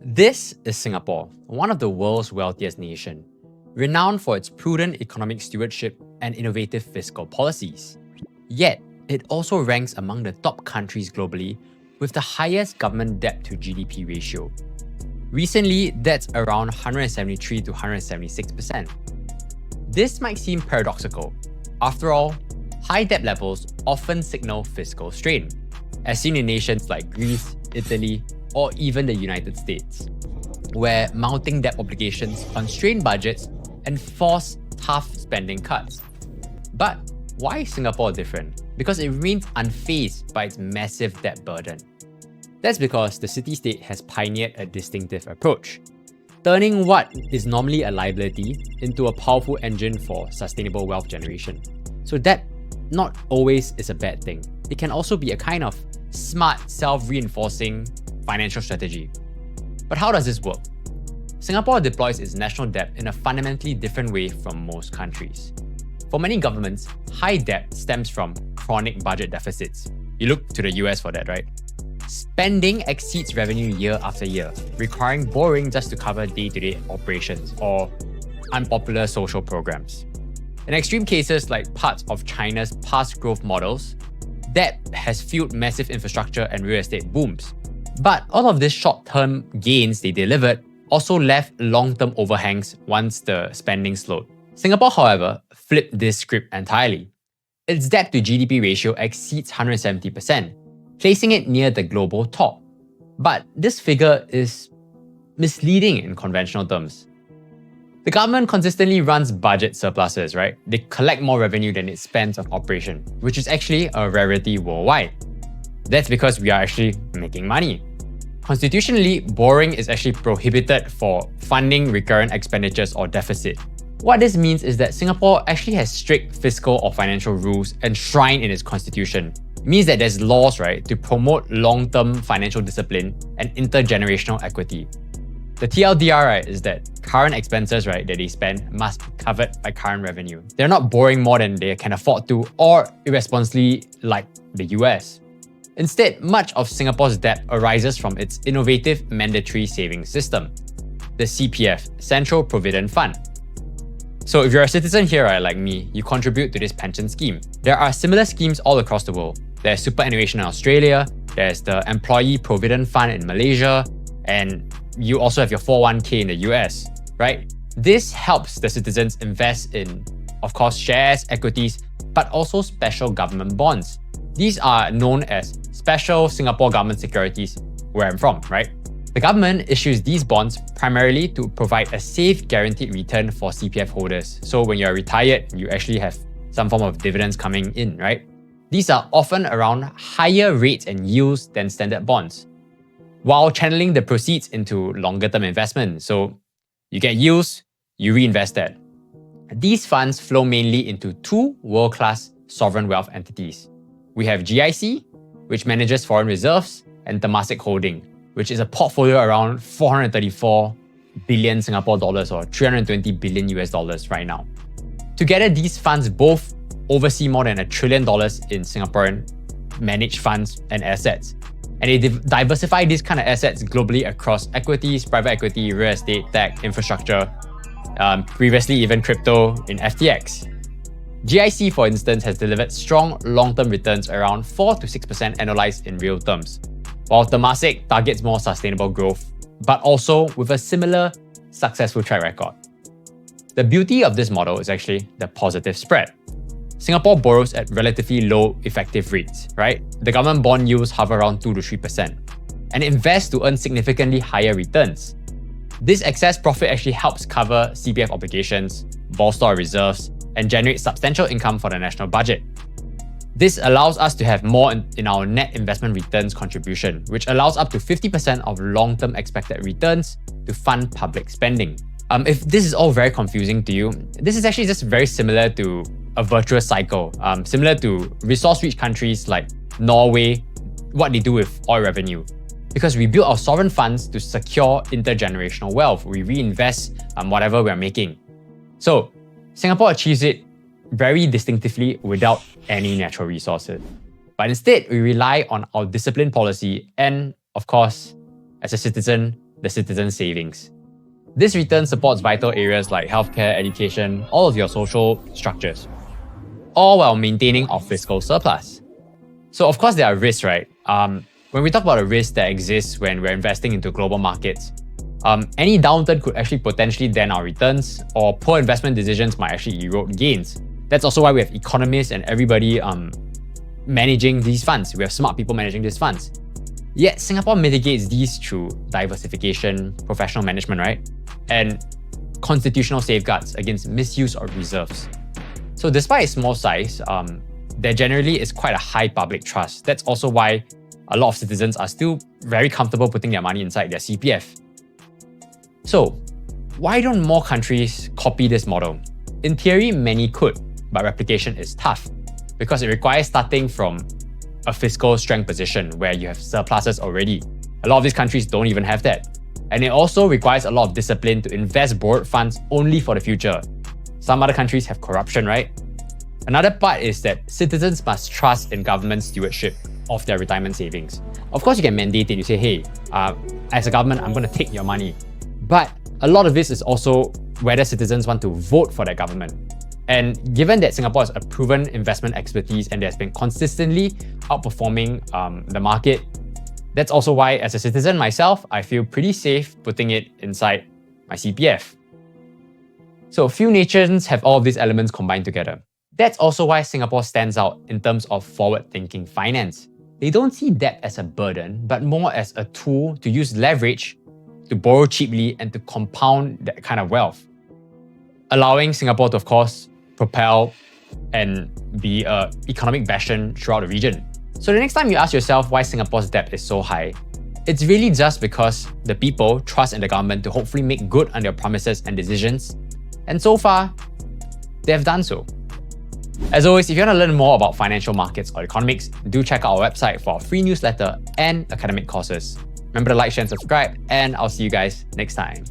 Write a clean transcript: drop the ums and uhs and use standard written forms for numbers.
This is Singapore, one of the world's wealthiest nations, renowned for its prudent economic stewardship and innovative fiscal policies. Yet, it also ranks among the top countries globally with the highest government debt to GDP ratio. Recently, that's around 173 to 176%. This might seem paradoxical. After all, high debt levels often signal fiscal strain, as seen in nations like Greece, Italy, or even the United States, where mounting debt obligations constrain budgets and force tough spending cuts. But why is Singapore different? Because it remains unfazed by its massive debt burden. That's because the city-state has pioneered a distinctive approach, turning what is normally a liability into a powerful engine for sustainable wealth generation. So debt not always is a bad thing. It can also be a kind of smart, self-reinforcing financial strategy. But how does this work? Singapore deploys its national debt in a fundamentally different way from most countries. For many governments, high debt stems from chronic budget deficits. You look to the US for that, right? Spending exceeds revenue year after year, requiring borrowing just to cover day-to-day operations or unpopular social programs. In extreme cases like parts of China's past growth models, debt has fueled massive infrastructure and real estate booms. But all of these short-term gains they delivered also left long-term overhangs once the spending slowed. Singapore, however, flipped this script entirely. Its debt to GDP ratio exceeds 170%, placing it near the global top. But this figure is misleading in conventional terms. The government consistently runs budget surpluses, right? They collect more revenue than it spends on operation, which is actually a rarity worldwide. That's because we are actually making money. Constitutionally, borrowing is actually prohibited for funding recurrent expenditures or deficit. What this means is that Singapore actually has strict fiscal or financial rules enshrined in its constitution. It means that there's laws, right, to promote long-term financial discipline and intergenerational equity. The TLDR, right, is that current expenses, right, that they spend must be covered by current revenue. They're not borrowing more than they can afford to or irresponsibly like the US. Instead, much of Singapore's debt arises from its innovative mandatory savings system, the CPF, Central Provident Fund. So if you're a citizen here, right, like me, you contribute to this pension scheme. There are similar schemes all across the world. There's superannuation in Australia, there's the Employee Provident Fund in Malaysia, and you also have your 401k in the US, right? This helps the citizens invest in, of course, shares, equities, but also special government bonds. These are known as Special Singapore Government Securities, where I'm from, right? The government issues these bonds primarily to provide a safe guaranteed return for CPF holders. So when you're retired, you actually have some form of dividends coming in, right? These are often around higher rates and yields than standard bonds, while channeling the proceeds into longer-term investment. So you get yields, you reinvest that. These funds flow mainly into two world-class sovereign wealth entities. We have GIC, which manages foreign reserves, and Temasek Holding, which is a portfolio around 434 billion Singapore dollars or 320 billion US dollars right now. Together, these funds both oversee more than $1 trillion in Singaporean managed funds and assets. And they diversify these kind of assets globally across equities, private equity, real estate, tech, infrastructure, previously even crypto in FTX. GIC, for instance, has delivered strong long-term returns around 4 to 6% annualized in real terms, while Temasek targets more sustainable growth, but also with a similar successful track record. The beauty of this model is actually the positive spread. Singapore borrows at relatively low effective rates, right? The government bond yields hover around 2 to 3%, and invests to earn significantly higher returns. This excess profit actually helps cover CPF obligations, bolster our reserves, and generate substantial income for the national budget. This allows us to have more in our net investment returns contribution, which allows up to 50% of long-term expected returns to fund public spending. If this is all very confusing to you, this is actually just very similar to a virtuous cycle, similar to resource-rich countries like Norway, what they do with oil revenue. Because we build our sovereign funds to secure intergenerational wealth, we reinvest whatever we're making. So Singapore achieves it very distinctively without any natural resources. But instead, we rely on our disciplined policy and, of course, as a citizen, the citizen savings. This return supports vital areas like healthcare, education, all of your social structures, all while maintaining our fiscal surplus. So of course there are risks, right? When we talk about a risk that exists when we're investing into global markets, any downturn could actually potentially dent our returns, or poor investment decisions might actually erode gains. That's also why we have economists and everybody managing these funds. We have smart people managing these funds. Yet Singapore mitigates these through diversification, professional management, right? And constitutional safeguards against misuse of reserves. So despite its small size, there generally is quite a high public trust. That's also why a lot of citizens are still very comfortable putting their money inside their CPF. So, why don't more countries copy this model? In theory, many could, but replication is tough because it requires starting from a fiscal strength position where you have surpluses already. A lot of these countries don't even have that. And it also requires a lot of discipline to invest borrowed funds only for the future. Some other countries have corruption, right? Another part is that citizens must trust in government stewardship of their retirement savings. Of course, you can mandate it. You say, hey, as a government, I'm going to take your money. But a lot of this is also whether citizens want to vote for that government. And given that Singapore has a proven investment expertise and has been consistently outperforming the market, that's also why, as a citizen myself, I feel pretty safe putting it inside my CPF. So few nations have all of these elements combined together. That's also why Singapore stands out in terms of forward-thinking finance. They don't see debt as a burden, but more as a tool to use leverage to borrow cheaply and to compound that kind of wealth, allowing Singapore to, of course, propel and be an economic bastion throughout the region. So the next time you ask yourself why Singapore's debt is so high, it's really just because the people trust in the government to hopefully make good on their promises and decisions. And so far, they have done so. As always, if you want to learn more about financial markets or economics, do check out our website for our free newsletter and academic courses. Remember to like, share, and subscribe, and I'll see you guys next time.